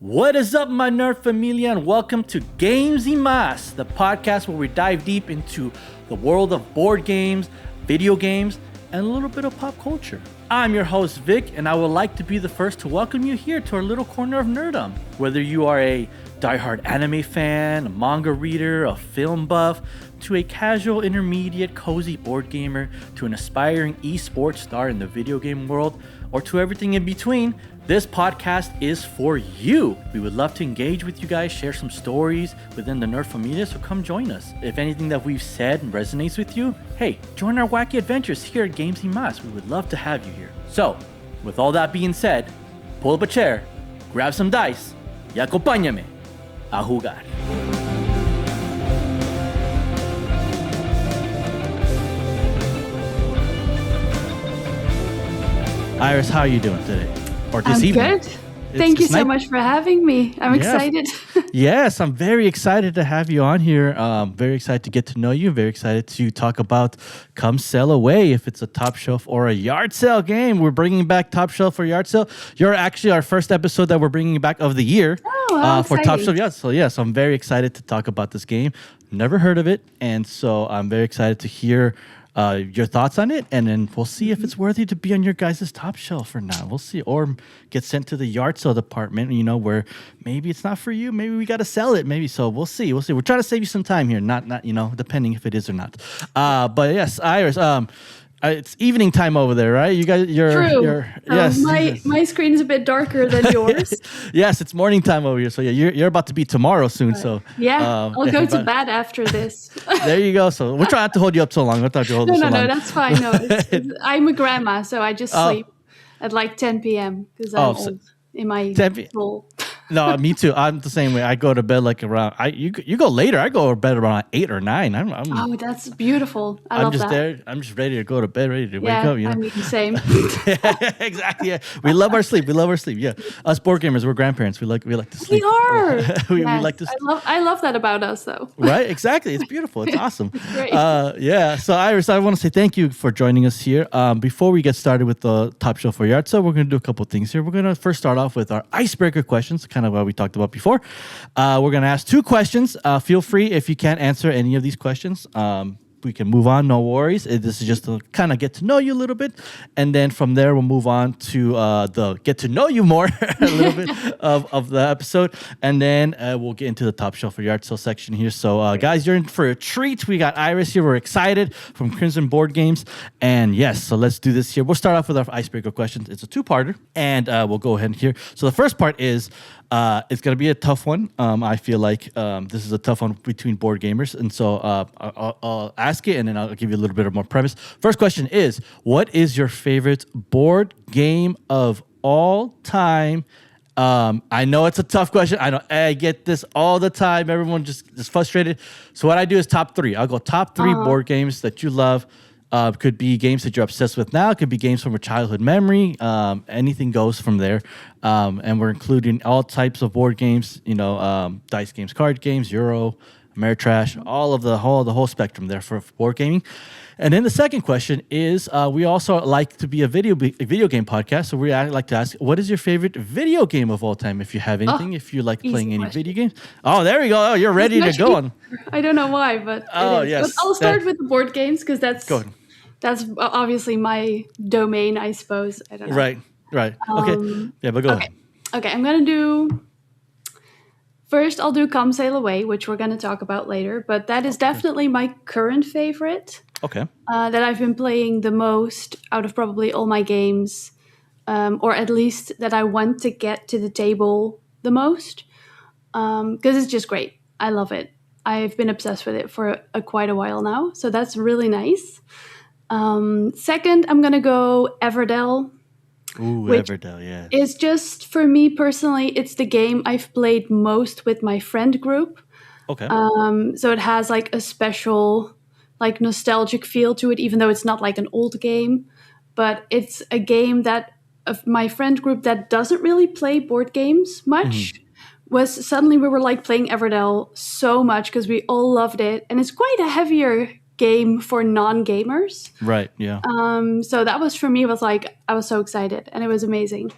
What is up, my nerd familia, and welcome to Games y Más, the podcast where we dive deep into the world of board games, video games, and a little bit of pop culture. I'm your host, Vic, and I would like to be the first to welcome you here to our little corner of nerdom. Whether you are a diehard anime fan, a manga reader, a film buff, to a casual, intermediate, cozy board gamer, to an aspiring esports star in the video game world, or to everything in between, this podcast is for you. We would love to engage with you guys, share some stories within the nerd familia, so come join us. If anything that we've said resonates with you, hey, join our wacky adventures here at Games y Más. We would love to have you here. So, with all that being said, pull up a chair, grab some dice, y acompáñame a jugar. Iris, how are you doing today? Or this I'm evening? good. Thank you so much for having me. I'm excited. Yes, I'm very excited to have you on here. Very excited to get to know you. Very excited to talk about Come Sail Away, if it's a top shelf or a yard sale game. We're bringing back top shelf or yard sale. You're actually our first episode that we're bringing back of the year for top shelf. Yeah, so I'm very excited to talk about this game. Never heard of it, and so I'm very excited to hear your thoughts on it, and then we'll see if it's worthy to be on your guys' top shelf or not. We'll see, or get sent to the yard sale department, where maybe it's not for you, maybe we got to sell it, maybe. So we'll see. We're trying to save you some time here, not depending if it is or not. But yes, Iris, it's evening time over there, right? You guys, True. Yes. My screen is a bit darker than yours. Yes, it's morning time over here. So yeah, you're about to be tomormo soon. So I'll go to bed after this. There you go. So we're trying not to hold you up so long. We'll try to hold you so long. No, that's fine. No, I'm a grandma, so I just sleep at like 10 p.m. because I'm old in my soul. No, me too. I'm the same way. I go to bed like around. You go later. I go to bed around 8 or 9. Oh, that's beautiful. I'm just that. there. I'm just ready to go to bed, ready to wake up. I mean, same. Exactly. Yeah. We love our sleep. Yeah. Us board gamers, we're grandparents. We like to sleep. We are. we like to. I love that about us, though. Right. Exactly. It's beautiful. It's awesome. It's great. Yeah. So Iris, I want to say thank you for joining us here. Before we get started with the top shelf for yard sale, we're going to do a couple things here. We're going to first start off with our icebreaker questions, kind of what we talked about before. We're going to ask 2 questions. Feel free if you can't answer any of these questions. We can move on, no worries. This is just to kind of get to know you a little bit. And then from there, we'll move on to the get to know you more a little bit of the episode. And then we'll get into the top shelf for yard sale section here. So guys, you're in for a treat. We got Iris here. We're excited from CrimsonBoardgames. And yes, so let's do this here. We'll start off with our icebreaker questions. It's a 2-parter. And we'll go ahead here. So the first part is, it's going to be a tough one. I feel like this is a tough one between board gamers. And so I'll ask it, and then I'll give you a little bit of more premise. First question is, what is your favorite board game of all time? I know it's a tough question. I get this all the time. Everyone just is frustrated. So what I do is top 3. I'll go top 3 board games that you love. Could be games that you're obsessed with now. It could be games from a childhood memory. Anything goes from there. And we're including all types of board games, dice games, card games, Euro, Ameritrash, all of the whole spectrum there for board gaming. And then the second question is, we also like to be a video game podcast. So we like to ask, what is your favorite video game of all time? If you have anything, if you like playing any video games. Oh, there we go. Oh, you're ready to go on. I don't know why, but yes. But I'll start with the board games because that's obviously my domain, I suppose. I don't know. Right. Okay. Yeah, but go ahead. Okay, I'm going to do... First, I'll do Come Sail Away, which we're going to talk about later. But that is definitely my current favorite. Okay. That I've been playing the most out of probably all my games. Or at least that I want to get to the table the most. Because it's just great. I love it. I've been obsessed with it for quite a while now. So that's really nice. Second, I'm going to go Everdell. Ooh, Everdell, yeah. It's just, for me personally, it's the game I've played most with my friend group. Okay. So it has like a special, like nostalgic feel to it, even though it's not like an old game. But it's a game that of my friend group that doesn't really play board games much. Was suddenly we were like playing Everdell so much because we all loved it. And it's quite a heavier game for non-gamers. Right, yeah. So that was, for me, was like, I was so excited and it was amazing.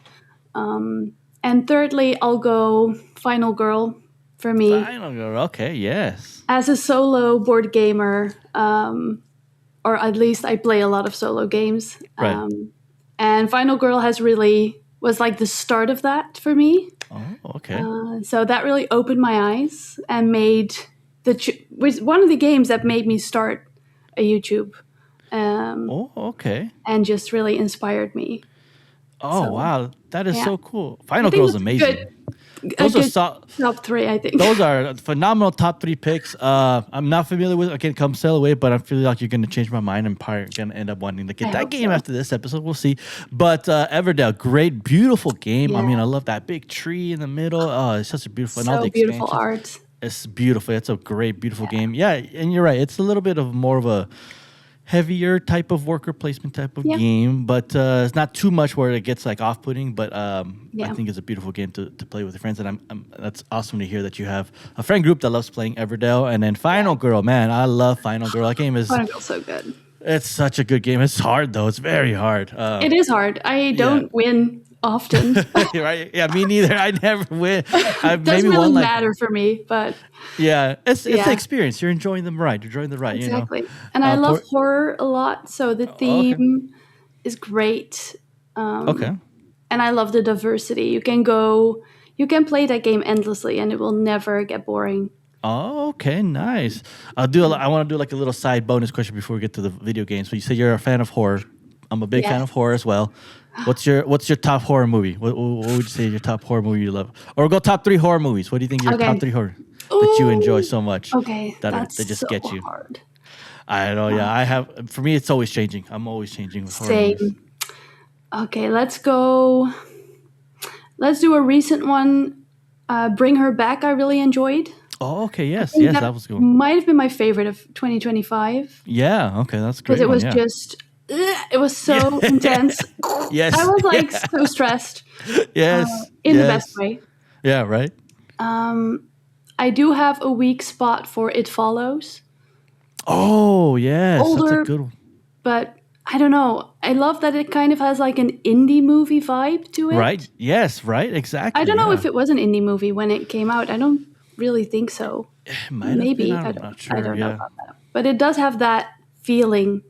And thirdly, I'll go Final Girl for me. Final Girl. Okay, yes. As a solo board gamer, or at least I play a lot of solo games. Right. And Final Girl was like the start of that for me. Oh, okay. So that really opened my eyes and was one of the games that made me start a YouTube. Okay. And just really inspired me. Oh, So, wow. That is yeah. so cool. Final Girl's amazing. Those are top three, I think. Those are phenomenal top 3 picks. I'm not familiar with Come Sail Away, but I feel like you're going to change my mind and probably going to end up wanting to get that game after this episode. We'll see. But Everdell, great, beautiful game. Yeah. I mean, I love that big tree in the middle. Oh, it's such a beautiful. So and all the beautiful art. It's beautiful. It's a great, beautiful game. Yeah, and you're right. It's a little bit of more of a heavier type of worker placement type of game, but it's not too much where it gets like off-putting. But I think it's a beautiful game to play with your friends, and that's awesome to hear that you have a friend group that loves playing Everdell. And then Final Girl, man, I love Final Girl. That game is so good. It's such a good game. It's hard though. It's very hard. It is hard. I don't win often. Right? Yeah, me neither. I never win. It doesn't really matter for me, but it's the experience. You're enjoying the ride. Exactly. And I love horror a lot, so the theme is great. And I love the diversity. You can play that game endlessly, and it will never get boring. Oh, okay, nice. I want to do like a little side bonus question before we get to the video games. So you say you're a fan of horror. I'm a big fan of horror as well. What's your top horror movie? What would you say is your top horror movie you love? Or go top 3 horror movies. What do you think your top 3 horror that you enjoy so much? Okay, that just so get you. Hard. I know. Yeah, I have. For me, it's always changing. I'm always changing with horror movies. Okay, let's go. Let's do a recent one. Bring Her Back. I really enjoyed. Oh, okay. Yes, that was good. Might have been my favorite of 2025. Yeah. Okay, that's great. Because it was just. It was so intense. Yes. I was like so stressed. Yes. In the best way. Yeah, right. I do have a weak spot for It Follows. Oh, yes. Older, that's a good one. But I don't know. I love that it kind of has like an indie movie vibe to it. Right. Yes, right. Exactly. I don't know if it was an indie movie when it came out. I don't really think so. It might Maybe. have been. I'm not sure. I don't know about that. But it does have that feeling.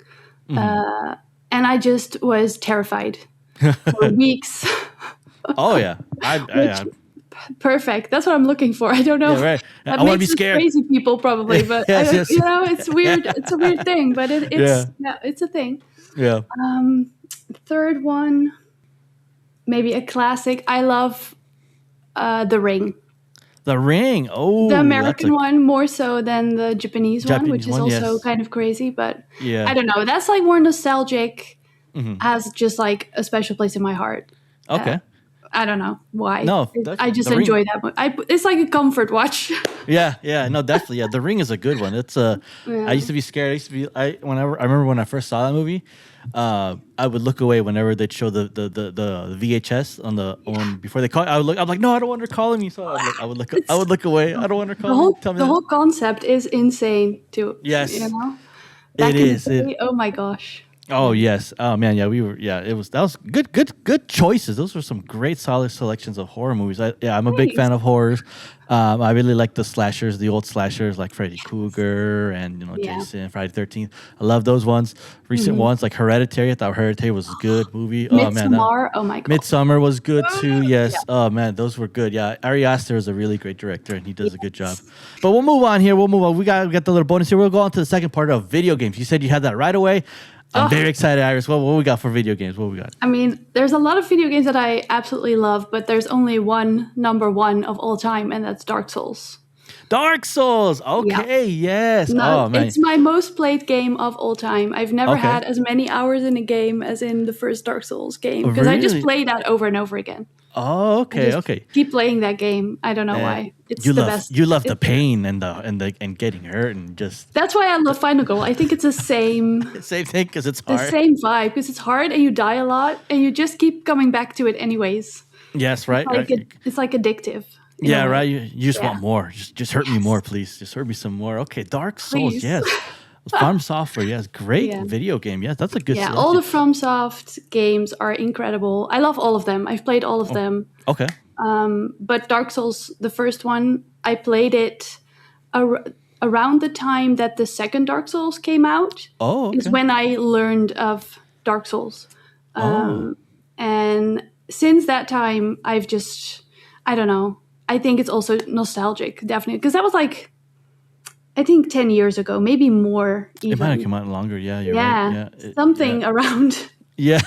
And I just was terrified for weeks. Oh, yeah. Perfect. That's what I'm looking for. I don't know. Yeah, right. That I want to be makes us scared. Crazy people probably, but it's weird. It's a weird thing, but it's a thing. Yeah. Third one, maybe a classic. I love The Ring. The Ring. Oh, the American one more so than the Japanese one, which is also kind of crazy. But I don't know. That's like more nostalgic. Has just like a special place in my heart. Okay. I don't know why. No, I just enjoy that one. It's like a comfort watch. Yeah, no, definitely. Yeah, The Ring is a good one. It's I used to be scared. I remember when I first saw that movie, I would look away whenever they'd show the VHS on before they call. I'm like, no, I don't want her calling me. So I would look away. I don't want her calling me. The whole concept is insane too. Yes, you know. It is. Oh my gosh. Oh yes. Oh man. Yeah, we were. Yeah, that was good choices. Those were some great, solid selections of horror movies. I'm a big fan of horrors. I really like the slashers, the old slashers like Freddy Krueger and Jason, Friday the 13th. I love those ones. Recent ones like Hereditary. I thought Hereditary was a good movie. Midsommar. Oh my god. Midsommar was good too. Yes. Yeah. Oh man, those were good. Yeah, Ari Aster is a really great director and he does a good job. But we'll move on here. We got the little bonus here. We'll go on to the second part of video games. You said you had that right away. I'm very excited, Iris. What we got for video games? What we got? I mean, there's a lot of video games that I absolutely love, but there's only one number one of all time, and that's Dark Souls. Dark Souls. Okay, yes. No, it's my most played game of all time. I've never had as many hours in a game as in the first Dark Souls game because I just play that over and over again. Oh, okay. Keep playing that game. I don't know why. It's the best. You love the pain and getting hurt and just. That's why I love Final Girl. I think it's the same. Same thing because it's hard. The same vibe because it's hard and you die a lot and you just keep coming back to it anyways. Yes, right. It's like addictive. Yeah, right. You just want more. Just hurt me more, please. Just hurt me some more. Okay, Dark Souls. Please. Yes. From Software, yes, great video game. Yes, that's a good. All the FromSoft games are incredible. I love all of them. I've played all of them. Okay. But Dark Souls, the first one, I played it around the time that the second Dark Souls came out. Oh, Is okay. when I learned of Dark Souls. Oh, And since that time, I've just, I don't know. I think it's also nostalgic, definitely. Because that was like, I think 10 years ago, maybe more it might have even. come out longer. Yeah, you're right. Yeah, Yeah, something around. yeah.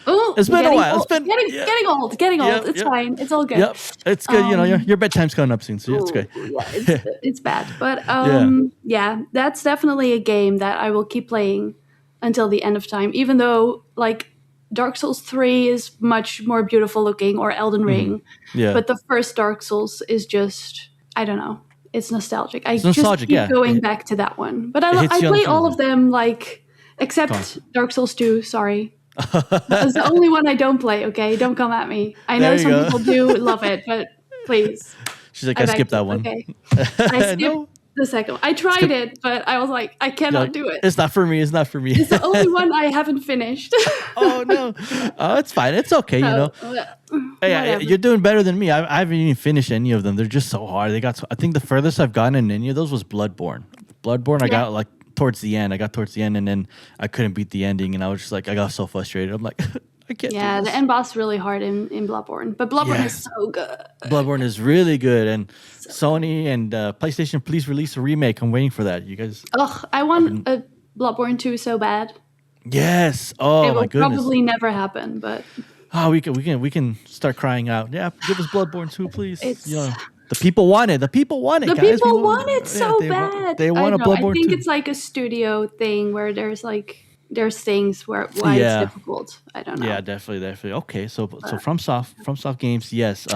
Oh, It's been a while. It's old. been Getting old. Getting old. Yep, It's yep. fine. It's all good. Yep, it's good. You know, Um, your bedtime's coming up soon, so it's Oh, great. yeah, it's bad. But Yeah. yeah, that's definitely a game that I will keep playing until the end of time. Even though like Dark Souls 3 is much more beautiful looking, or Elden Ring, Yeah. but the first Dark Souls is just, I don't know. It's nostalgic. I It's just nostalgic, keep yeah. going It- back to that one. But it hits I you on the play all feelings. of them, like except Constant. Dark Souls 2. Sorry, that's the only one I don't play. Okay, don't come at me. I know There you some go. people do love it, but please. She's like, I I beg skipped you. that one. Okay. I skipped No, the second one. I tried skip. it, but I was like, I You're cannot like, do it. it's not for me. It's not for me. It's the only one I haven't finished. Oh no, it's fine. It's okay. You know, Hey, whatever. you're doing better than me. I haven't even finished any of them. They're just so hard. I think the furthest I've gotten in any of those was Bloodborne. Bloodborne, I Yeah. got like towards the end. I got towards the end, and then I couldn't beat the ending, and I was just like, I got so frustrated. I'm like, I can't. Yeah, do the this. end boss is really hard in Bloodborne, but Bloodborne is Yes. so good. Bloodborne is really good, and Sony and PlayStation, please release a remake. I'm waiting for that. You guys, Ugh, I want a Bloodborne 2 so bad. yes. Oh It my will goodness. probably never happen, but Oh, we can start crying out. Yeah, give us Bloodborne 2, please. It's- You know, the people want it. The people want it, the guys. people want it so they bad. They I want a know. I Bloodborne think 2. it's like a studio thing where there's things why Yeah. it's difficult. I don't know. Yeah, definitely. Okay, so FromSoft Games, yes.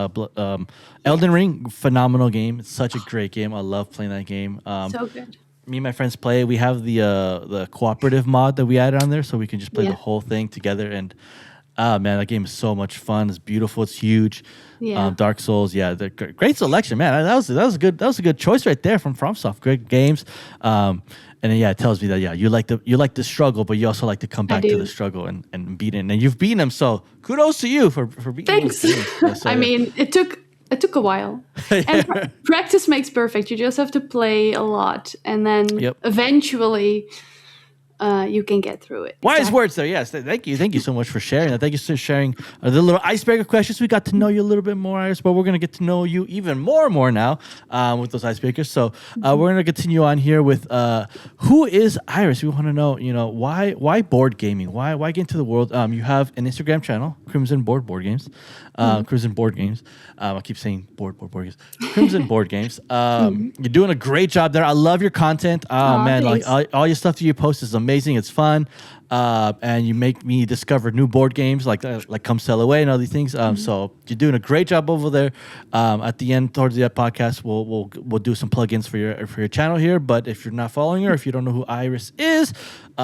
Elden Ring, phenomenal game. It's such a great game. I love playing that game. So good. Me and my friends play. We have the cooperative mod that we added on there, so we can just play Yeah. the whole thing together. And man, that game is so much fun. It's beautiful. It's huge. Yeah. Dark Souls, yeah, the great selection, man. That was a good choice right there from FromSoft. Great games. And then, yeah, it tells me that you like the struggle, but you also like to come back to do. the struggle and beat it. And you've beaten them, so kudos to you for beating Thanks. those games. Yeah, so, I yeah. mean, it took a while. And practice makes perfect. You just have to play a lot, and then Yep. eventually you can get through it. Wise words there. Yes. Thank you so much for sharing that. Thank you for sharing the little icebreaker questions. We got to know you a little bit more, Iris, but we're going to get to know you even more now with those icebreakers. So we're going to continue on here with who is Iris? We want to know, why board gaming? Why get into the world? You have an Instagram channel, Crimson Board Games. Crimson Board Games. I keep saying board games. Crimson Board Games. You're doing a great job there. I love your content. Man, thanks. like all your stuff that you post is amazing. It's fun, and you make me discover new board games like Come Sail Away and all these things. So you're doing a great job over there. At the end, towards the podcast, we'll do some plugins for your channel here. But if you're not following her, if you don't know who Iris is,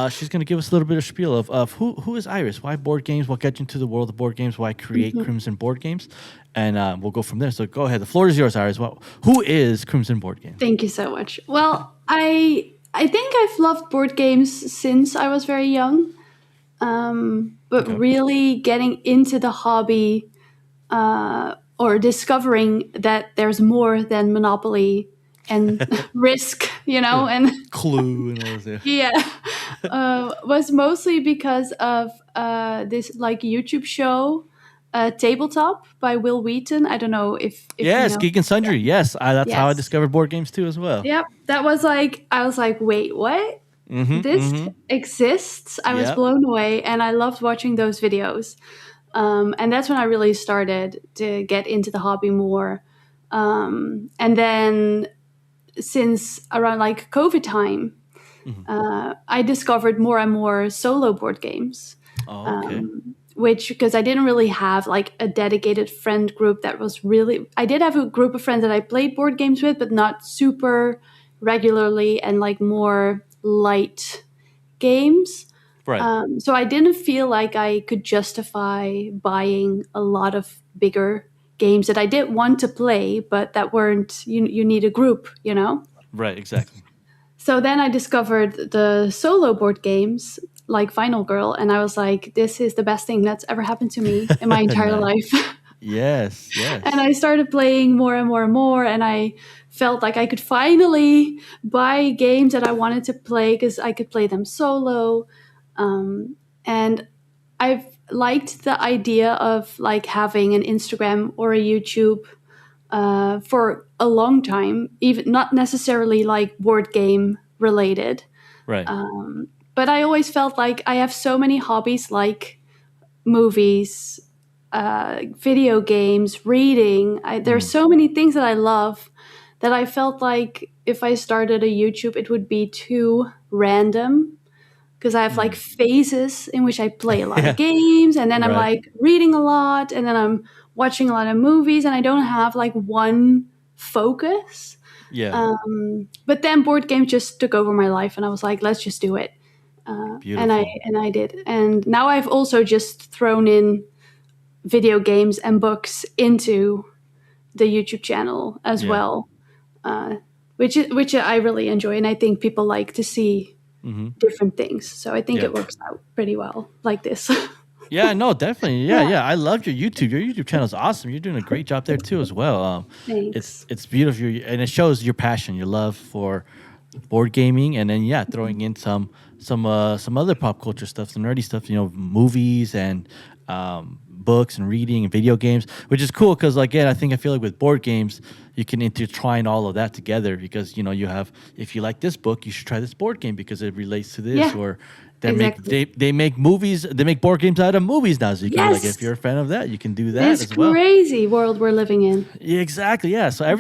she's gonna give us a little bit of spiel of who is Iris, why board games, what gets you into the world of board games, why create Crimson Board Games, and we'll go from there. So go ahead, the floor is yours, Iris. Who is Crimson Board Games? Thank you so much. Well, I think I've loved board games since I was very young, but really getting into the hobby or discovering that there's more than Monopoly and Risk, and Clue and all this. was mostly because of this like YouTube show, Tabletop by Will Wheaton. I don't know if Yes, you know. Geek and Sundry. Yes, that's how I Yes. discovered board games too as well. Yep, that was like I was like, wait, what? This exists. I was Yep. blown away, and I loved watching those videos. And that's when I really started to get into the hobby more. And then since around like COVID time, I discovered more and more solo board games. Oh, okay. Which, because I didn't really have like a dedicated friend group that was really, I did have a group of friends that I played board games with, but not super regularly and like more light games. Right. So I didn't feel like I could justify buying a lot of bigger games that I did want to play, but that weren't, you need a group, Right. Exactly. So then I discovered the solo board games like Final Girl, and I was like, this is the best thing that's ever happened to me in my entire life. Yes, And yes. I started playing more and more and more, and I felt like I could finally buy games that I wanted to play because I could play them solo. And I've liked the idea of like having an Instagram or a YouTube for a long time, even not necessarily like board game related. Right. But I always felt like I have so many hobbies like movies, video games, reading. There's Mm. so many things that I love that I felt like if I started a YouTube, it would be too random because I have like Mm. phases in which I play a lot of Yeah. games, and then I'm Right. like reading a lot, and then I'm watching a lot of movies, and I don't have like one focus. Yeah. But then board games just took over my life, and I was like, let's just do it. Beautiful. And I did. And now I've also just thrown in video games and books into the YouTube channel as Yeah. well, which I really enjoy, and I think people like to see Mm-hmm. different things. So I think Yeah. it works out pretty well like this. Yeah, no, definitely. Yeah, Yeah. yeah. I loved your YouTube. Your YouTube channel is awesome. You're doing a great job there too, as well. Thanks. It's beautiful, and it shows your passion, your love for board gaming, and then yeah, throwing in some other pop culture stuff, some nerdy stuff. You know, movies and books and reading and video games, which is cool because again, I feel like with board games, you can intertwine all of that together because you know you have if you like this book, you should try this board game because it relates to this Yeah, or. exactly. They make movies. They make board games out of movies now. So you can like if Yes. you're a fan of that, you can do that This as well. crazy world we're living in. Yeah, exactly. Yeah. So Yeah.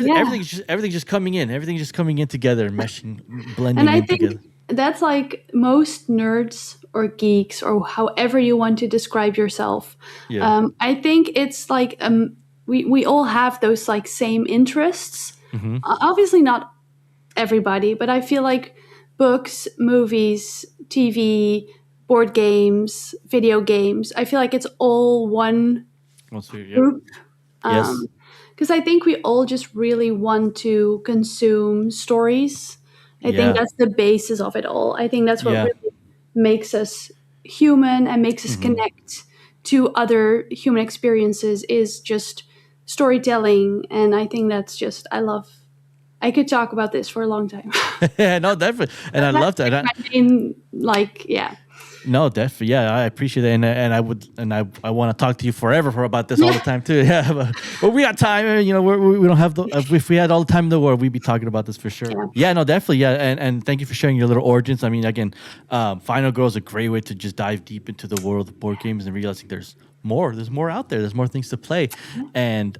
everything's just coming in. Everything's just coming in together, meshing, blending And I in think together. that's like most nerds or geeks or however you want to describe yourself. Yeah. I think it's like we all have those like same interests. Mm-hmm. Obviously not everybody, but I feel like books, movies, TV, board games, video games, I feel like it's all one Yep. group. Yes. Because I think we all just really want to consume stories. I think Yeah. that's the basis of it all. I think that's what Yeah. really makes us human and makes us Mm-hmm. connect to other human experiences is just storytelling. And I think that's just, I could talk about this for a long time. Yeah. No, definitely. And I love That's that. like my main, like, yeah. No, definitely. Yeah, I appreciate it, and I want to talk to you forever for about this all the time too. Yeah, but we got time. You know, we don't have the. If we had all the time in the world, we'd be talking about this for sure. Yeah. Yeah, no, definitely. Yeah, and thank you for sharing your little origins. I mean, again, Final Girl is a great way to just dive deep into the world of board games and realizing there's more. There's more out there. There's more things to play, and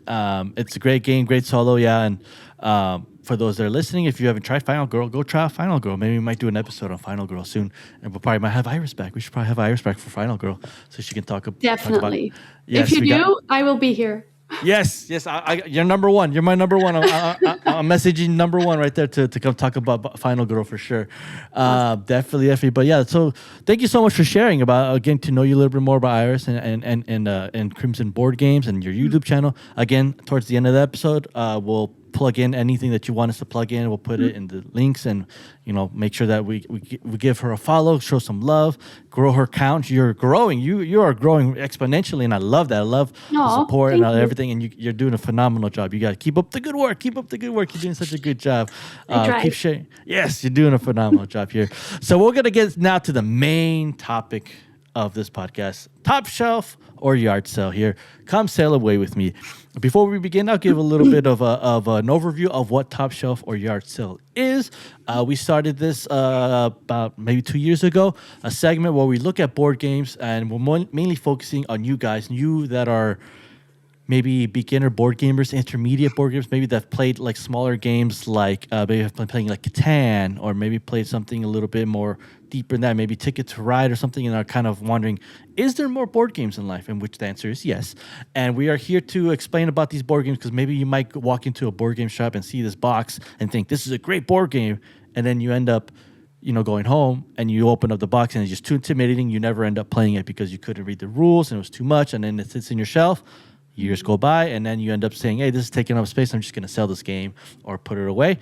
it's a great game, great solo. Yeah, and for those that are listening, if you haven't tried Final Girl, go try out Final Girl. Maybe we might do an episode on Final Girl soon, and we probably might have Iris back. We should probably have Iris back for Final Girl so she can talk about Definitely. it. Yes, If you we do, got. I will be here. Yes, yes. You're number one. You're my number one. I'm messaging number one right there to come talk about Final Girl for sure. Definitely. But yeah, so thank you so much for sharing about getting to know you a little bit more about Iris and Crimson Board Games and your YouTube channel. Again, towards the end of the episode, we'll plug in anything that you want us to plug in. We'll put it in the links and make sure that we give her a follow, show some love, grow her count. You're growing. You are growing exponentially, and I love that. I love the Aw, support and thank you. everything. And you're doing a phenomenal job. You got to keep up the good work. Keep up the good work. You're doing such a good job. I try. Keep sharing. Yes, you're doing a phenomenal job here. So we're gonna get now to the main topic of this podcast: top shelf or yard sale. Here, come sail away with me. Before we begin, I'll give a little bit of an overview of what top shelf or yard sale is. We started this about maybe 2 years ago, a segment where we look at board games and we're mainly focusing on you guys, you that are maybe beginner board gamers, intermediate board gamers, maybe that played like smaller games like maybe have been playing like Catan, or maybe played something a little bit more deeper than that, maybe Ticket to Ride or something, and are kind of wondering, is there more board games in life? In which the answer is yes. And we are here to explain about these board games because maybe you might walk into a board game shop and see this box and think this is a great board game, and then you end up going home and you open up the box and it's just too intimidating. You never end up playing it because you couldn't read the rules and it was too much, and then it sits in your shelf. Years go by, and then you end up saying, hey, this is taking up space. I'm just going to sell this game or put it away.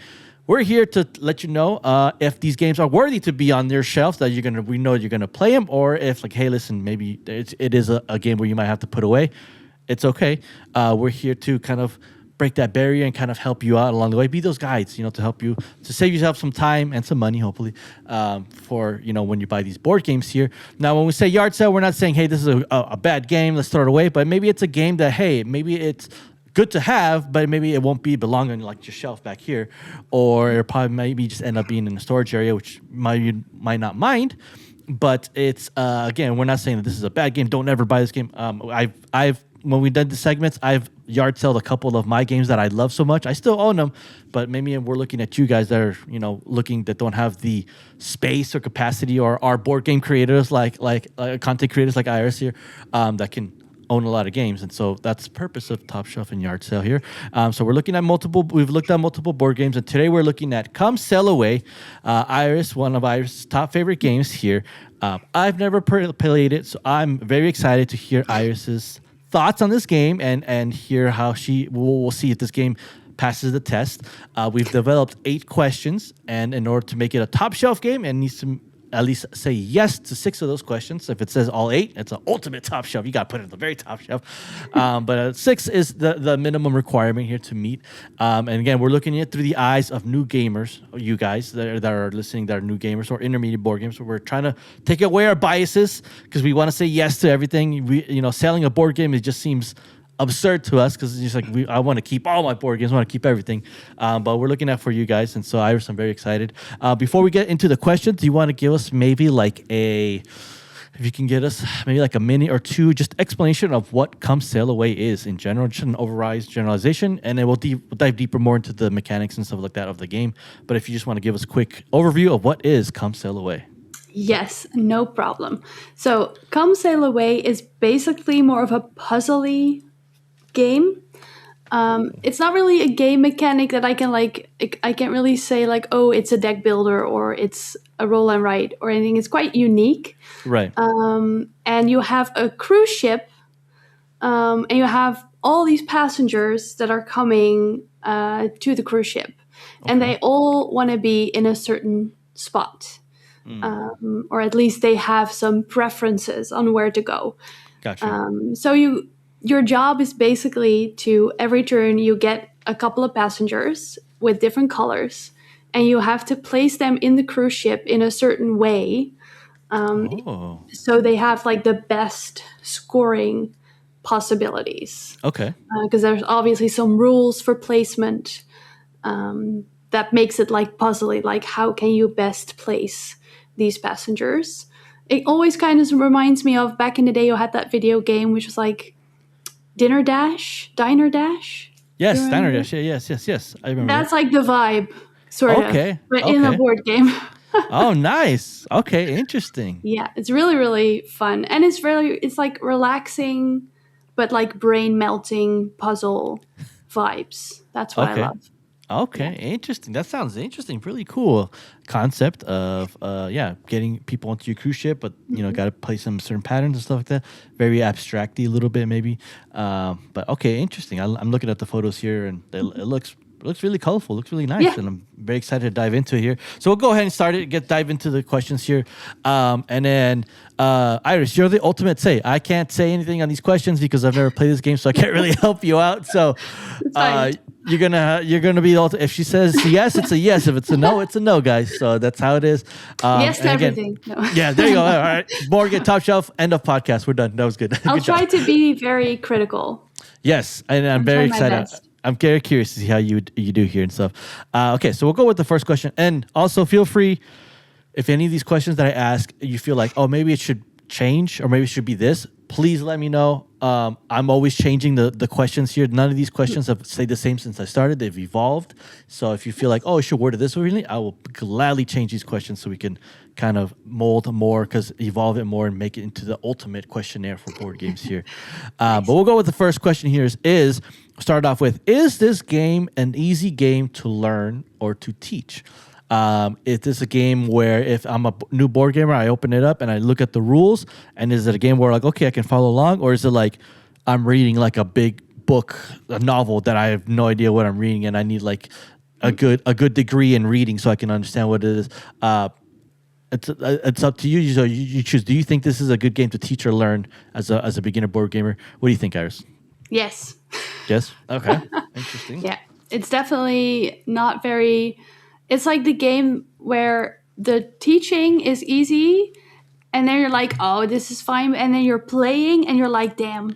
We're here to let you know if these games are worthy to be on their shelf, that we know you're going to play them, or if, like, hey, listen, maybe it is a game where you might have to put away. It's okay. We're here to kind of break that barrier and kind of help you out along the way. Be those guides, to help you to save yourself some time and some money, hopefully, for when you buy these board games here. Now, when we say yard sale, we're not saying, hey, this is a bad game, let's throw it away. But maybe it's a game that, hey, maybe it's good to have, but maybe it won't be belong on like your shelf back here, or it probably maybe just end up being in a storage area, which you might not mind. But it's again, we're not saying that this is a bad game. Don't ever buy this game. I've when we did the segments, I've yard sold a couple of my games that I love so much. I still own them, but maybe we're looking at you guys that are looking that don't have the space or capacity, or are board game creators like content creators like Iris here, that can own a lot of games. And so that's the purpose of Top Shelf and Yard Sale here. So we've looked at multiple board games, and today we're looking at Come Sail Away. Iris, one of Iris' top favorite games here. I've never played it, so I'm very excited to hear Iris's thoughts on this game and hear how we'll see if this game passes the test. We've developed 8 questions, and in order to make it a top shelf game, it needs to at least say yes to 6 of those questions. If it says all 8, it's an ultimate top shelf. You got to put it at the very top shelf. But 6 is the minimum requirement here to meet. And again, we're looking at it through the eyes of new gamers, you guys that are listening, that are new gamers or intermediate board games. So we're trying to take away our biases because we want to say yes to everything. Selling a board game, it just seems absurd to us because it's just like I want to keep all my board games, I want to keep everything, but we're looking at for you guys, and so Iris, I'm very excited. Before we get into the questions, do you want to give us maybe if you can get us maybe like a minute or two just explanation of what Come Sail Away is in general, just an overall generalization, and then we'll dive deeper more into the mechanics and stuff like that of the game. But if you just want to give us a quick overview of what is Come Sail Away. Yes, no problem. So Come Sail Away is basically more of a puzzly game. It's not really a game mechanic that I can't really say like, oh, it's a deck builder or it's a roll and write or anything. It's quite unique. Right. And you have a cruise ship, and you have all these passengers that are coming to the cruise ship. Okay. And they all want to be in a certain spot. Or at least they have some preferences on where to go. Gotcha. So your job is basically to, every turn, you get a couple of passengers with different colors, and you have to place them in the cruise ship in a certain way. So they have like the best scoring possibilities. Okay. Because there's obviously some rules for placement that makes it like puzzly, like how can you best place these passengers? It always kind of reminds me of back in the day you had that video game which was like Diner Dash. Yes, Diner Dash. Yeah, yes. I remember. That's like the vibe, sort of. But in a board game. Oh, nice. Okay, interesting. Yeah, it's really, really fun. And it's like relaxing, but like brain melting puzzle vibes. That's what I love. Okay, interesting. That sounds interesting. Really cool concept of getting people onto your cruise ship, but got to play some certain patterns and stuff like that. Very abstracty a little bit maybe, but okay, interesting. I'm looking at the photos here, and it looks really colorful. Looks really nice, and I'm very excited to dive into it here. So we'll go ahead and start it. Dive into the questions here, and then Iris, you're the ultimate say. I can't say anything on these questions because I've never played this game, so I can't really help you out. So you're gonna be the ultimate. If she says yes, it's a yes. If it's a no, it's a no, guys. So that's how it is. Yes to everything. No. Yeah, there you go. All right, board game top shelf. End of podcast. We're done. That was good. I'll try to be very critical. Yes, and I'm very excited. I'm very curious to see how you do here and stuff. Okay, so we'll go with the first question. And also feel free, if any of these questions that I ask, you feel like, oh, maybe it should change or maybe it should be this, please let me know. I'm always changing the questions here. None of these questions have stayed the same since I started. They've evolved. So if you feel like, oh, I should word it this way, I will gladly change these questions so we can kind of mold more, evolve it more and make it into the ultimate questionnaire for board games here. But we'll go with the first question here is start off with, is this game an easy game to learn or to teach? Is this a game where if I'm a new board gamer, I open it up and I look at the rules, and is it a game where like, okay, I can follow along, or is it like I'm reading like a big book, a novel that I have no idea what I'm reading, and I need like a good degree in reading so I can understand what it is? It's up to you. So you choose. Do you think this is a good game to teach or learn as a beginner board gamer? What do you think, Iris? Yes. Yes. Okay. Interesting. Yeah. It's definitely not very. It's like the game where the teaching is easy, and then you're like, oh, this is fine. And then you're playing, and you're like, damn,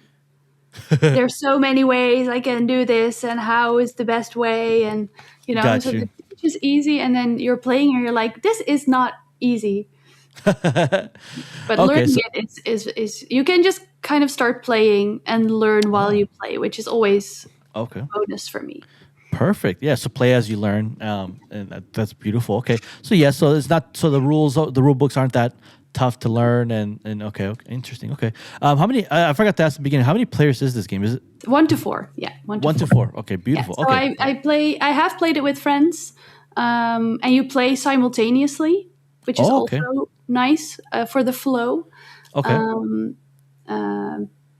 there's so many ways I can do this, and how is the best way? And, so Got the you. teach is easy, and then you're playing, and you're like, this is not easy. But Okay. learning So it is you can just kind of start playing and learn while you play, which is always okay. a bonus for me. Perfect. Yeah. So play as you learn, and that's beautiful. Okay. So yeah. So it's not. So the rules, the rule books aren't that tough to learn, and okay. Interesting. Okay. How many? I forgot to ask at the beginning. How many players is this game? Is it 1 to 4, yeah, 1 to one to 4. four? Okay. Yeah. Beautiful. So Okay. I have played it with friends, and you play simultaneously, which is Oh, okay. also nice for the flow. Okay.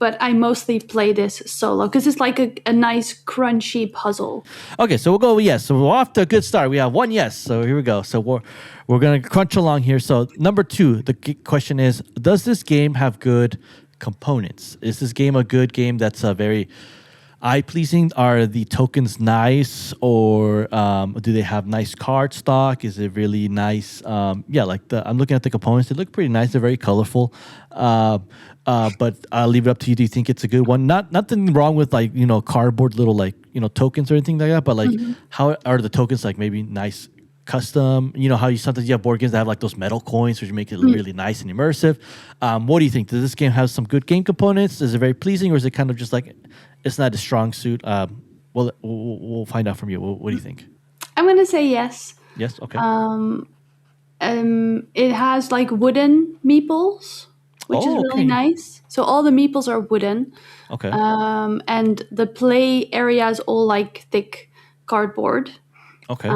But I mostly play this solo because it's like a nice crunchy puzzle. Okay, so we'll go with yes. So we're off to a good start. We have one yes. So here we go. So we're gonna crunch along here. So number 2, the question is: does this game have good components? Is this game a good game that's very eye pleasing? Are the tokens nice, or do they have nice card stock? Is it really nice? Yeah, like I'm looking at the components. They look pretty nice. They're very colorful. But I'll leave it up to you. Do you think it's a good one? Nothing wrong with like cardboard little like tokens or anything like that. But like, how are the tokens like maybe nice? Custom, how you sometimes you have board games that have like those metal coins, which make it really nice and immersive. What do you think? Does this game have some good game components? Is it very pleasing, or is it kind of just like it's not a strong suit? We'll find out from you. What do you think? I'm gonna say yes. Yes. Okay. It has like wooden meeples, which is really nice. So all the meeples are wooden. Okay. And the play area is all like thick cardboard. Okay.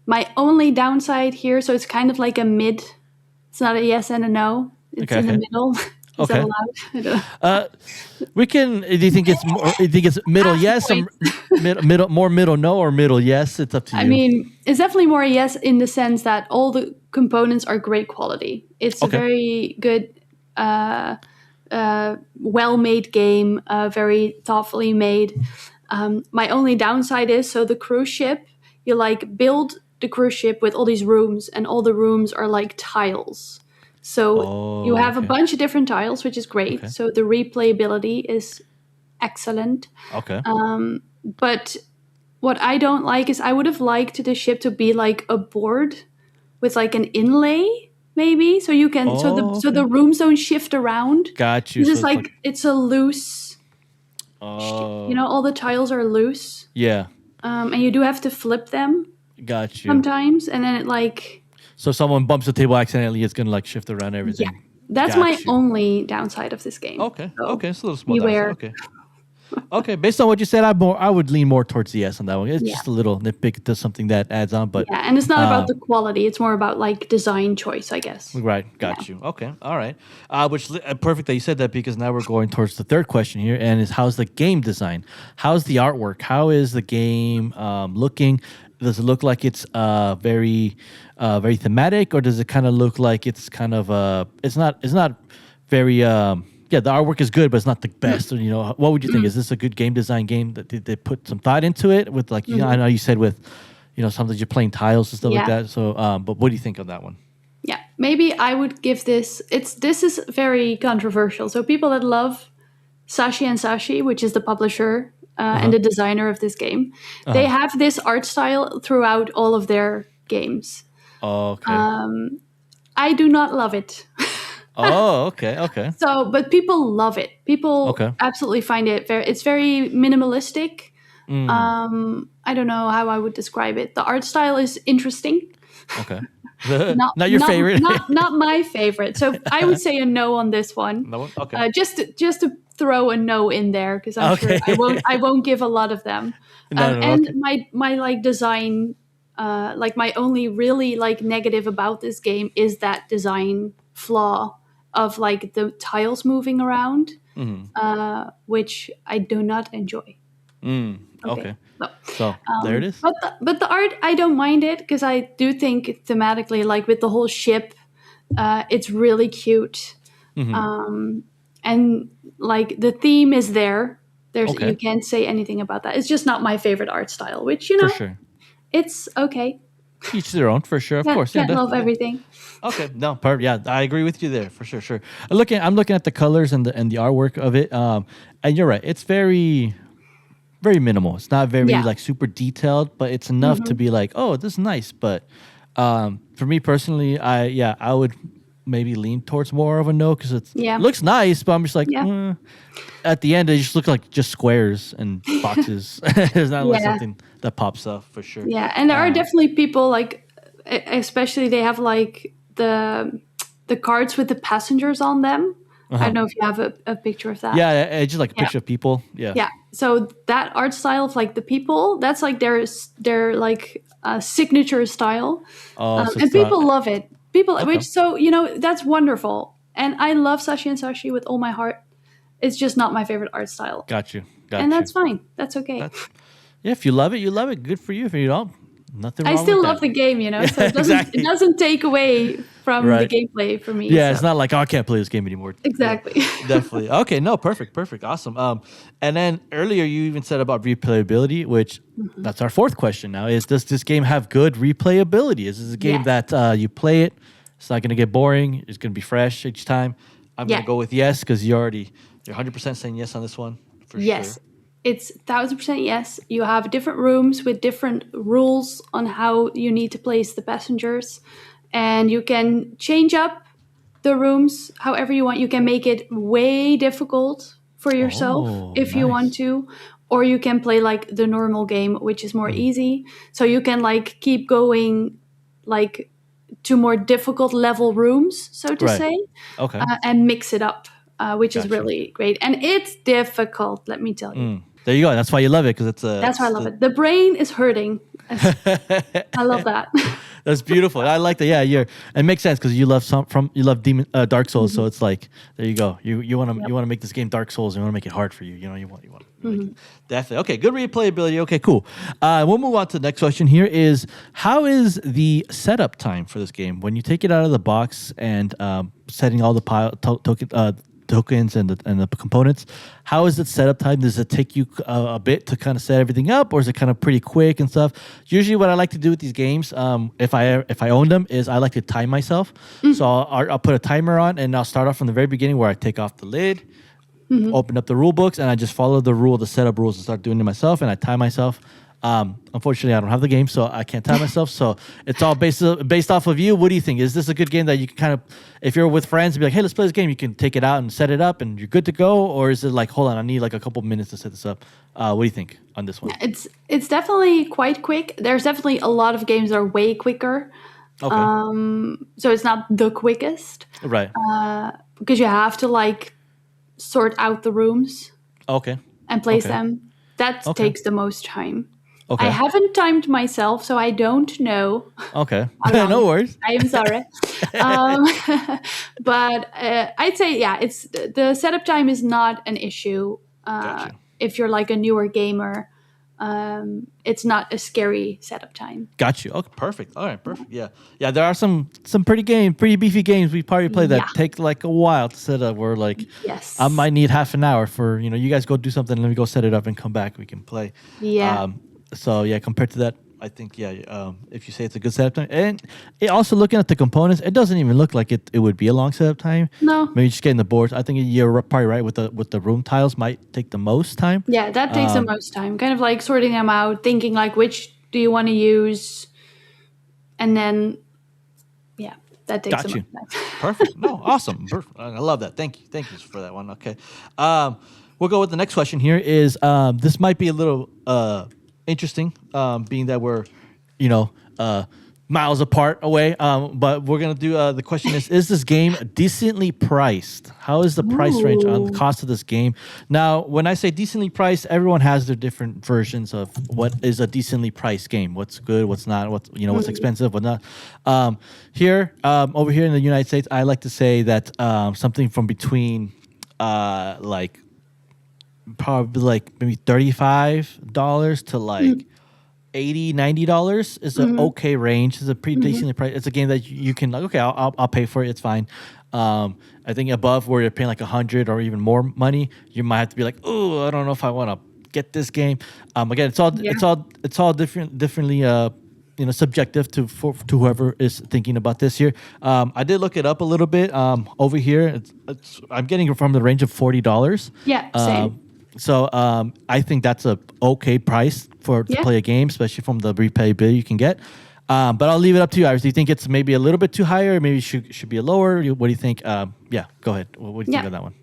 My only downside here, so it's kind of like a mid. It's not a yes and a no. It's in the middle. Is that allowed? I don't know. We can. Do you think it's more? Do you think it's middle yes, or middle no, or middle yes? It's up to you. I mean, it's definitely more a yes in the sense that all the components are great quality. It's a very good, well-made game, very thoughtfully made. My only downside is the cruise ship. You like build the cruise ship with all these rooms, and all the rooms are like tiles. So you have a bunch of different tiles, which is great. Okay. So the replayability is excellent. Okay. But what I don't like is I would have liked the ship to be like a board with like an inlay, maybe, so you can so the rooms don't shift around. Got you. It's so like it's a loose. All the tiles are loose. Yeah. And you do have to flip them. Got you. Sometimes, and then it like. So if someone bumps the table accidentally, it's gonna like shift around everything. Yeah, that's my only downside of this game. Okay. So Okay. It's a little small. beware. Downside. Okay. Okay. Based on what you said, I would lean more towards the yes on that one. It's just a little nitpick. It does something that adds on, but yeah, and it's not about the quality. It's more about like design choice, I guess. Right. Got you. Okay. All right. Which perfect that you said that, because now we're going towards the third question here, and is how's the game design? How's the artwork? How is the game looking? Does it look like it's very thematic, or does it kind of look like it's kind of it's not very yeah, the artwork is good, but it's not the best. What would you think? Is this a good game design game? That did they put some thought into it? With like, I know you said with, sometimes you're playing tiles and stuff like that. So, but what do you think of that one? Yeah, maybe I would give this. This is very controversial. So people that love Sashi and Sashi, which is the publisher and the designer of this game, they have this art style throughout all of their games. Okay. I do not love it. Okay. So, but people love it. People absolutely find it it's very minimalistic. I don't know how I would describe it. The art style is interesting. Okay. Not your favorite. Not my favorite. So I would say a no on this one. No one? Okay. Just to throw a no in there, because I'm sure I won't give a lot of them. And my like design, like my only really like negative about this game is that design flaw of like the tiles moving around, which I do not enjoy. Okay. So there it is. But the art, I don't mind it, because I do think thematically, like with the whole ship, it's really cute. And like the theme is there. Okay. You can't say anything about that. It's just not my favorite art style, which For sure. it's okay. Each their own, for sure. Of course. Yeah, Can't love definitely. Yeah. everything. Okay, no, perfect. Yeah, I agree with you there for sure. Sure. I'm looking at the colors and the artwork of it. And you're right. It's very, very minimal. It's not very Yeah. like super detailed, but it's enough to Hmm. be like, oh, this is nice. But for me personally, I would maybe lean towards more of a no because it Yeah. looks nice, but I'm just like, Yeah. at the end, they just look like just squares and boxes. It's not like Yeah. something that pops up for sure. Yeah. And there are definitely people like, especially they have like the cards with the passengers on them. I don't know if you have a picture of that. Yeah, it's just like a Yeah. picture of people. Yeah. Yeah. So that art style of like the people, that's like their like signature style, Oh, so and it's not people love it. People, okay. which so you know that's wonderful, and I love Sashi and Sashi with all my heart. It's just not my favorite art style, Got you. and that's fine. That's okay. That's yeah. If you love it, you love it. Good for you. If you don't, nothing I wrong still with love that. the game, so it Exactly. doesn't take away from the Right. gameplay for me. Yeah, so. it's not like, oh, I can't play this game anymore. Exactly. Yeah, definitely. Okay, no, perfect, awesome. And then earlier you even said about replayability, which that's our fourth question now. Is does this game have good replayability? Is this a game Yes. that you play it, it's not going to get boring, it's going to be fresh each time? I'm going Yeah. to go with yes because you're 100% saying yes on this one for Yes. sure. It's 1000% yes. You have different rooms with different rules on how you need to place the passengers, and you can change up the rooms however you want. You can make it way difficult for yourself Oh, if you want nice. to, or you can play like the normal game, which is more easy. So you can like keep going like to more difficult level rooms, so to Right. say, Okay. and mix it up, which is Gotcha. really great. And it's difficult, let me tell you. There you go. That's why you love it because it's a. That's why I love it. The brain is hurting. I love that. That's beautiful. I like that. Yeah, it makes sense because you love Dark Souls, so it's like there you go. You want to make this game Dark Souls, and you want to make it hard for you. You want definitely. Okay, good replayability. Okay, cool. We'll move on to the next question. Here is how is the setup time for this game when you take it out of the box and setting all the tokens and the components? How is it setup time? Does it take you a bit to kind of set everything up, or is it kind of pretty quick and stuff? Usually, what I like to do with these games, if I own them, is I like to time myself. So I'll put a timer on, and I'll start off from the very beginning where I take off the lid, open up the rule books, and I just follow the setup rules and start doing it myself, and I time myself. Unfortunately, I don't have the game, so I can't time myself. So it's all based off of you. What do you think? Is this a good game that you can kind of, if you're with friends, be like, hey, let's play this game. You can take it out and set it up, and you're good to go. Or is it like, hold on, I need like a couple minutes to set this up? What do you think on this one? It's definitely quite quick. There's definitely a lot of games that are way quicker. Okay. So it's not the quickest Right. because you have to like sort out the rooms Okay. and place Okay. them. That Okay. takes the most time. Okay. I haven't timed myself, so I don't know. Okay. How No long. worries. I am sorry. um, but I'd say, yeah, it's the setup time is not an issue. Gotcha. If you're like a newer gamer, it's not a scary setup time. Got you. Okay, perfect. All right, perfect. Yeah, yeah. There are some pretty beefy games we probably play that Yeah. take like a while to set up. Where like, Yes. I might need half an hour for you guys go do something, and let me go set it up and come back. We can play. Yeah. So yeah, compared to that, I think if you say it's a good setup time, and also looking at the components, it doesn't even look like it would be a long setup time. No. Maybe just getting the boards. I think you're probably right with the room tiles might take the most time. Yeah, that takes the most time. Kind of like sorting them out, thinking like which do you want to use, and then yeah, that takes Got the you. most time. Perfect. No, awesome. I love that. Thank you for that one. Okay, we'll go with the next question. Here is this might be a little interesting, being that we're miles apart away. But we're gonna do the question is this game decently priced? How is the price range on the cost of this game? Now, when I say decently priced, everyone has their different versions of what is a decently priced game. What's good, what's not, what's expensive, what's not. Here, over here in the United States, I like to say that something from between probably like maybe $35 to like $80-$90 is an okay range. It's a pretty decently priced. It's a game that you can like. Okay, I'll pay for it. It's fine. I think above where you're paying like 100 or even more money, you might have to be like, oh, I don't know if I want to get this game. Again, it's all differently subjective to whoever is thinking about this here. I did look it up a little bit. Over here, I'm getting it from the range of $40. Yeah, same. So I think that's a okay price to play a game, especially from the replayability you can get. But I'll leave it up to you, Iris. Do you think it's maybe a little bit too high, or maybe should be a lower? What do you think? Yeah, go ahead. What do you think of that one?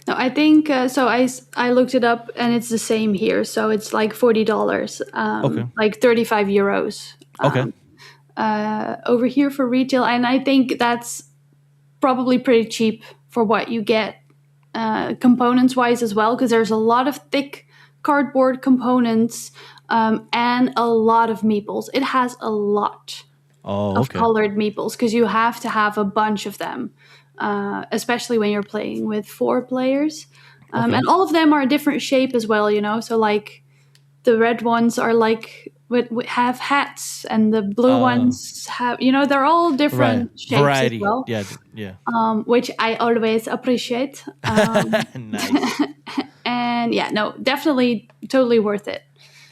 No, I think so. I looked it up, and it's the same here. So it's like $40, Okay. like 35 euros. Okay. Over here for retail, and I think that's probably pretty cheap for what you get, components wise as well, because there's a lot of thick cardboard components, and a lot of meeples. It has a lot of colored meeples because you have to have a bunch of them, especially when you're playing with 4 players. And all of them are a different shape as well, so like the red ones are like have hats, and the blue ones have, they're all different shapes variety as well. Yeah. Which I always appreciate. Nice. And definitely totally worth it.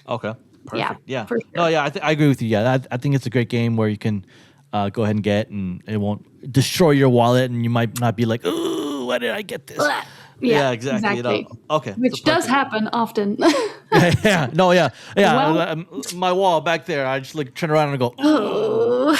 Okay. Perfect. Yeah. For sure. No, yeah, I agree with you. Yeah, I think it's a great game where you can go ahead and get, and it won't destroy your wallet, and you might not be like, ooh, why did I get this? Yeah, exactly. Okay. Which does happen often. Yeah. No, yeah. Well, my wall back there, I just turn around and go, oh,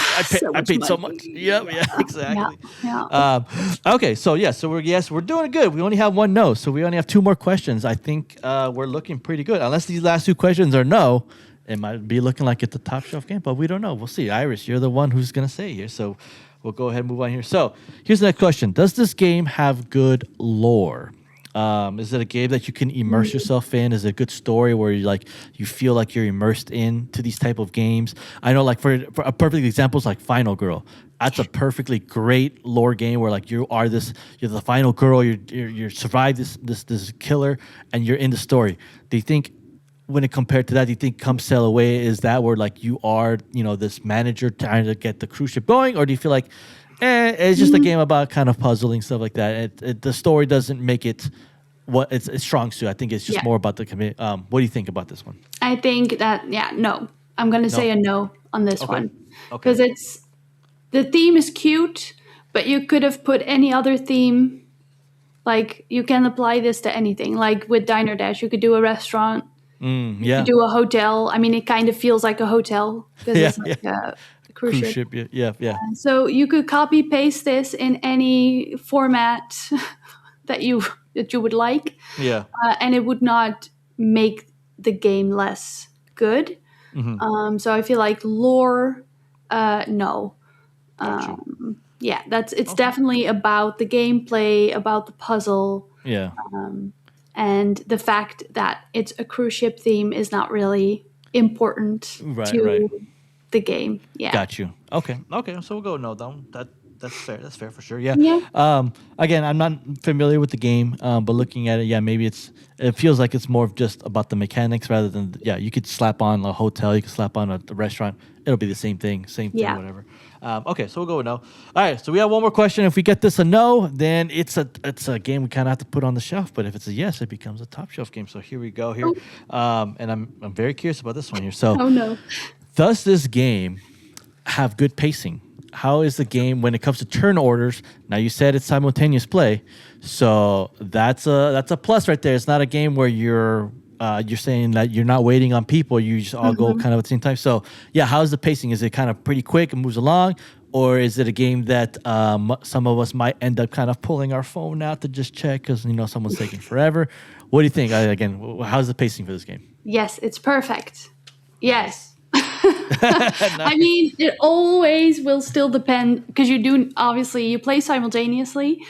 I paid so much. Yep, yeah, exactly. Yeah. Okay, so we're doing good. We only have one no, so we only have 2 more questions. I think we're looking pretty good. Unless these last 2 questions are no, it might be looking like it's a top shelf game, but we don't know. We'll see. Iris, you're the one who's gonna say here, so we'll go ahead and move on here. So here's the next question: does this game have good lore? Is it a game that you can immerse yourself in? Is it a good story where you feel like you're immersed into these type of games? I know, like for a perfect example is like Final Girl. That's a perfectly great lore game where you're the final girl. You survive this killer, and you're in the story. Do you think, when it compared to that, do you think Come Sail Away is that where you are this manager trying to get the cruise ship going, or do you feel like it's just a game about kind of puzzling stuff like that? The story doesn't make it what it's strong suit. I think it's just more about the community. What do you think about this one? I think that no. I'm gonna say a no on this one, because the theme is cute, but you could have put any other theme. Like, you can apply this to anything. Like with Diner Dash, you could do a restaurant. You could do a hotel. I mean, it kind of feels like a hotel because it's like a cruise ship. Yeah. So you could copy paste this in any format that you would like. Yeah. And it would not make the game less good. So I feel like lore, no. It's definitely about the gameplay, about the puzzle. Yeah. And the fact that it's a cruise ship theme is not really important to the game. Yeah. Got you. Okay. So we'll go no though. That's fair. That's fair for sure. Yeah. Again, I'm not familiar with the game, but looking at it, maybe it feels like it's more of just about the mechanics rather than you could slap on a hotel, you could slap on a restaurant. It'll be the same thing, whatever. Okay, so we'll go with no. All right, so we have one more question. If we get this a no, then it's a game we kind of have to put on the shelf. But if it's a yes, it becomes a top shelf game. So here we go here, and I'm very curious about this one here. So, no. Does this game have good pacing? How is the game when it comes to turn orders? Now, you said it's simultaneous play, so that's a plus right there. It's not a game where you're saying that you're not waiting on people. You just all go kind of at the same time. So, how's the pacing? Is it kind of pretty quick and moves along? Or is it a game that some of us might end up kind of pulling our phone out to just check because, someone's taking forever? What do you think? Again, how's the pacing for this game? Yes, it's perfect. Yes. I mean, it always will still depend, because you play simultaneously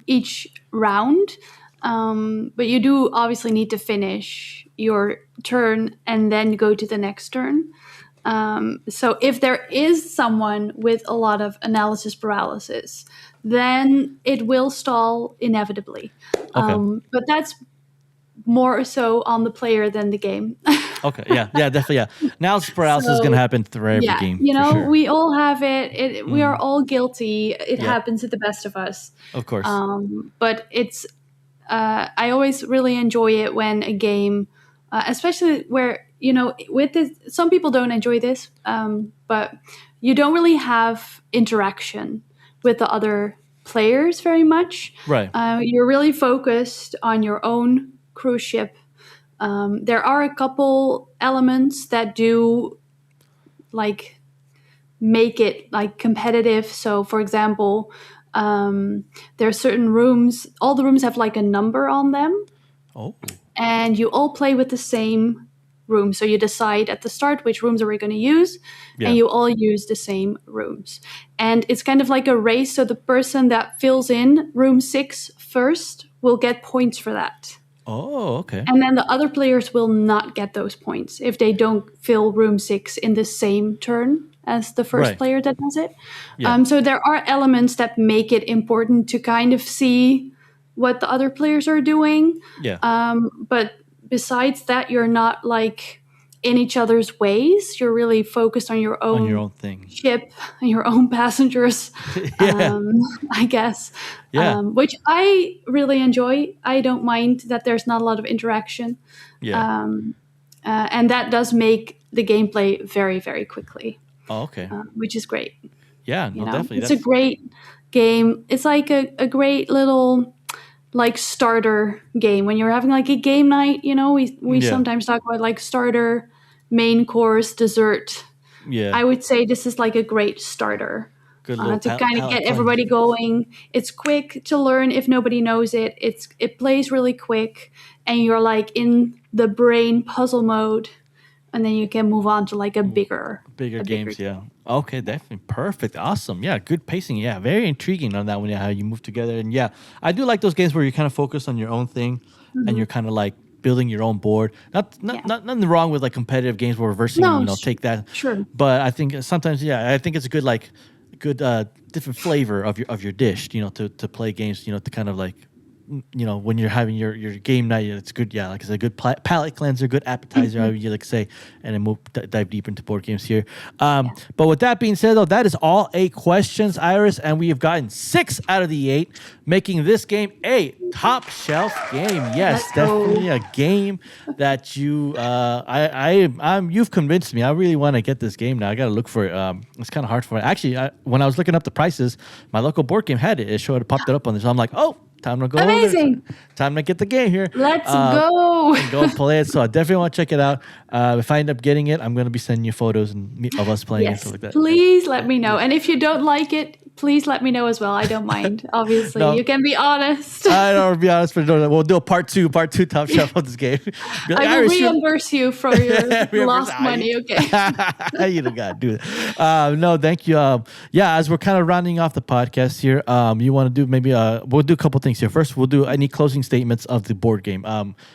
each round. But you do obviously need to finish your turn and then go to the next turn. So if there is someone with a lot of analysis paralysis, then it will stall inevitably. But that's more so on the player than the game. Okay, yeah, definitely, yeah. Analysis paralysis is gonna So happen through every yeah, game for sure. we all have it. We are all guilty. It Yep, happens to the best of us. of course. But it's I always really enjoy it when a game, especially where with this, some people don't enjoy this, but you don't really have interaction with the other players very much. Right. You're really focused on your own cruise ship. There are a couple elements that do like make it like competitive. So, for example, there are certain rooms. All the rooms have like a number on them, Oh, and you all play with the same room. So you decide at the start which rooms are we going to use, yeah. and you all use the same rooms. And it's kind of like a race. So the person that fills in room 6 first will get points for that. Oh, okay. And then the other players will not get those points if they don't fill room 6 in the same turn as the first Right. player that does it. Yeah. So there are elements that make it important to kind of see what the other players are doing. Yeah. But besides that, you're not like in each other's ways. You're really focused on your On your own own thing. ship and your own passengers, Yeah. I guess. Yeah. Which I really enjoy. I don't mind that there's not a lot of interaction. Yeah. And that does make the gameplay very, very quickly, Oh, okay. which is great. Yeah. No, definitely. It's a great game. It's like a great little like starter game when you're having like a game night. We Yeah. sometimes talk about like starter, main course, dessert. Yeah. I would say this is like a great starter Good little to kind of palate get cleanse. everybody going. It's quick to learn if nobody knows it. It plays really quick, and you're like in the brain puzzle mode, and then you can move on to like a bigger games. Yeah. Okay. Definitely. Perfect. Awesome. Yeah. Good pacing. Yeah. Very intriguing on that one. Yeah. How you move together. And yeah, I do like those games where you kind of focus on your own thing and you're kind of like building your own board. Nothing wrong with like competitive games where reversing, take that. Sure. But I think sometimes, I think it's a good different flavor of your dish, to play games, to kind of like, when you're having your game night, it's good. Yeah, like it's a good palate cleanser, good appetizer, I would like say, and then dive deep into board games here. But with that being said, though, that is all 8 questions, Iris, and we have gotten 6 out of the 8, making this game a top shelf game. Yes, Let's go. definitely a game that you've convinced me. I really want to get this game now. I got to look for it. It's kind of hard for it. Actually, when I was looking up the prices, my local board game had it. It popped it up on this. So I'm like, oh. Time to go. Amazing. Time to get the game here. Let's go. And go play it. So I definitely want to check it out. If I end up getting it, I'm going to be sending you photos of us playing and Yes, stuff like that. please let me know. And if you don't like it, please let me know as well. I don't mind. Obviously, No. you can be honest. I don't want to be honest, but we'll do a part two top shelf of this game. Be like, I will "Iris, you-" reimburse you for your Reimburse lost I. money. Okay. You don't gotta do it. No, thank you. As we're kind of rounding off the podcast here, you want to do maybe we'll do a couple things here. First, we'll do any closing statements of the board game.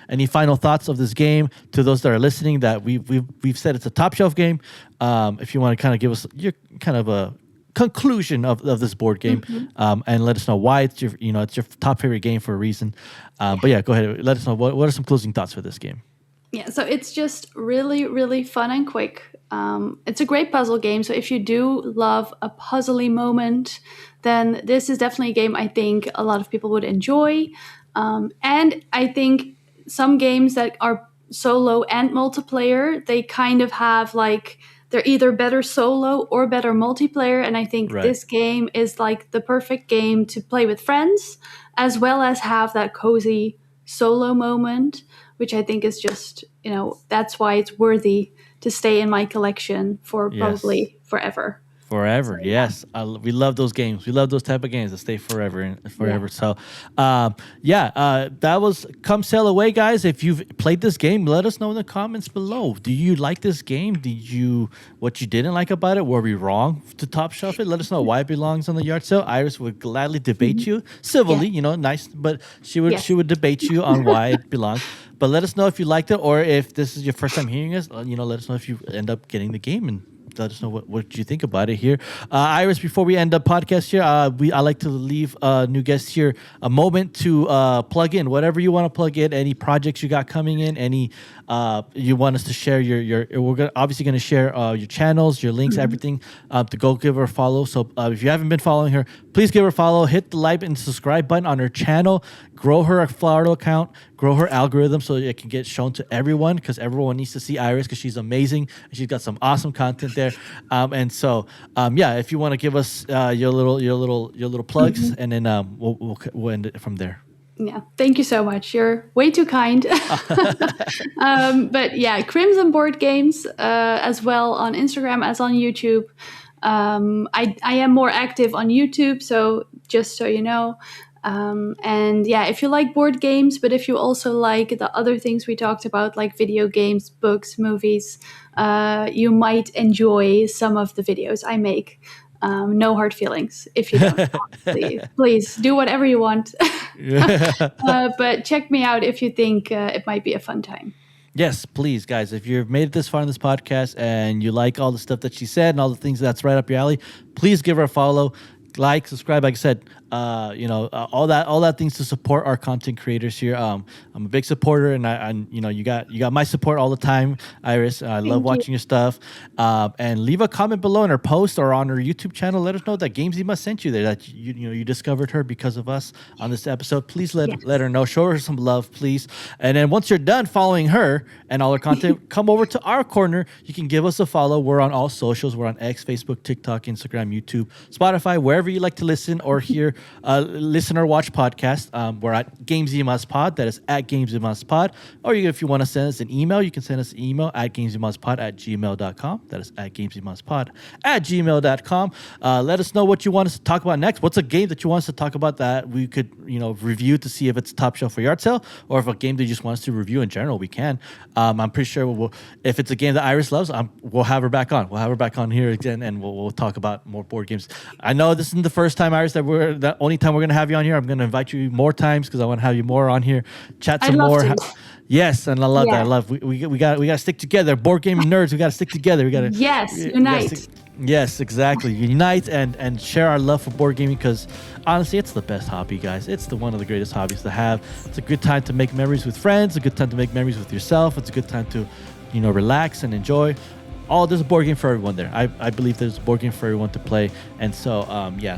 Any final thoughts of this game to those that are listening? That we've said it's a top shelf game. If you want to kind of give us your kind of a conclusion of this board game, and let us know why it's your top favorite game for a reason. But yeah, go ahead. Let us know what are some closing thoughts for this game. Yeah, so it's just really, really fun and quick. It's a great puzzle game. So if you do love a puzzly moment, then this is definitely a game I think a lot of people would enjoy. And I think some games that are solo and multiplayer, they kind of have like, they're either better solo or better multiplayer. And I think this game is like the perfect game to play with friends, as well as have that cozy solo moment, which I think is just, that's why it's worthy to stay in my collection for probably forever. Forever, so, yes. We love those games. We love those type of games that stay forever and forever. Yeah. So, that was Come Sail Away, guys. If you've played this game, let us know in the comments below. Do you like this game? What you didn't like about it? Were we wrong to top shelf it? Let us know why it belongs on the yard sale. Iris would gladly debate you civilly, nice, but she would debate you on why it belongs. But let us know if you liked it, or if this is your first time hearing us. Let us know if you end up getting the game and let us know what you think about it here. Iris, before we end the podcast here, I like to leave new guests here a moment to plug in whatever you want to plug in. Any projects you got coming in, any you want us to share your we're obviously going to share your channels, your links, everything to go give her a follow. So if you haven't been following her, please give her a follow. Hit the like and subscribe button on her channel. Grow her Florida account. Grow her algorithm so it can get shown to everyone, because everyone needs to see Iris because she's amazing and she's got some awesome content there. And so if you want to give us your little plugs, and then we'll end it from there. Yeah, thank you so much. You're way too kind. But yeah, Crimson Board Games as well on Instagram as on YouTube. I am more active on YouTube, so just so you know. And yeah, if you like board games, but if you also like the other things we talked about, like video games, books, movies, you might enjoy some of the videos I make. No hard feelings if you don't. Please do whatever you want. But check me out if you think it might be a fun time. Yes, please, guys. If you've made it this far in this podcast and you like all the stuff that she said and all the things that's right up your alley, please give her a follow. Like, subscribe, like I said, all that things to support our content creators here. I'm a big supporter, and you got my support all the time, Iris. I love watching your stuff. And leave a comment below in her post or on her YouTube channel. Let us know that Gamesy sent you there, that you discovered her because of us on this episode. Please let her know. Show her some love, please. And then once you're done following her and all her content, come over to our corner. You can give us a follow. We're on all socials. We're on X, Facebook, TikTok, Instagram, YouTube, Spotify, wherever you like to listen or hear, listen or watch podcast. We're at GamesYMusPod. That is at GamesYMusPod. Or if you want to send us an email, you can send us an email at GamesYMusPod@gmail.com. That is at GamesYMusPod@gmail.com. Let us know what you want us to talk about next. What's a game that you want us to talk about that we could review to see if it's top shelf for yard sale, or if a game that you just want us to review in general, we can. I'm pretty sure if it's a game that Iris loves, we'll have her back on. We'll have her back on here again, and we'll talk about more board games. I know this isn't the first time, Iris, the only time we're going to have you on here. I'm going to invite you more times because I want to have you more on here, chat some more. Yes, and I love that. I love we got to stick together. Board game nerds, we got to stick together. We got to unite. Yes, exactly. Unite and share our love for board gaming, because honestly, it's the best hobby, guys. It's one of the greatest hobbies to have. It's a good time to make memories with friends. A good time to make memories with yourself. It's a good time to, relax and enjoy. There's a board game for everyone there. I believe there's a board game for everyone to play. And so,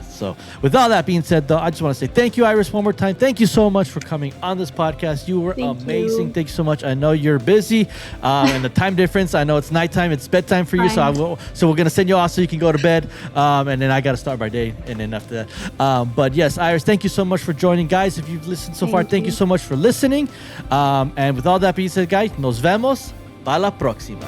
So with all that being said, though, I just want to say thank you, Iris, one more time. Thank you so much for coming on this podcast. You were amazing. Thank you so much. I know you're busy, and the time difference. I know it's nighttime. It's bedtime for you. So we're gonna send you off so you can go to bed. And then I gotta start my day. And then after that, but yes, Iris, thank you so much for joining, guys. If you've listened so far, thank you so much for listening. And with all that being said, guys, nos vemos para la próxima.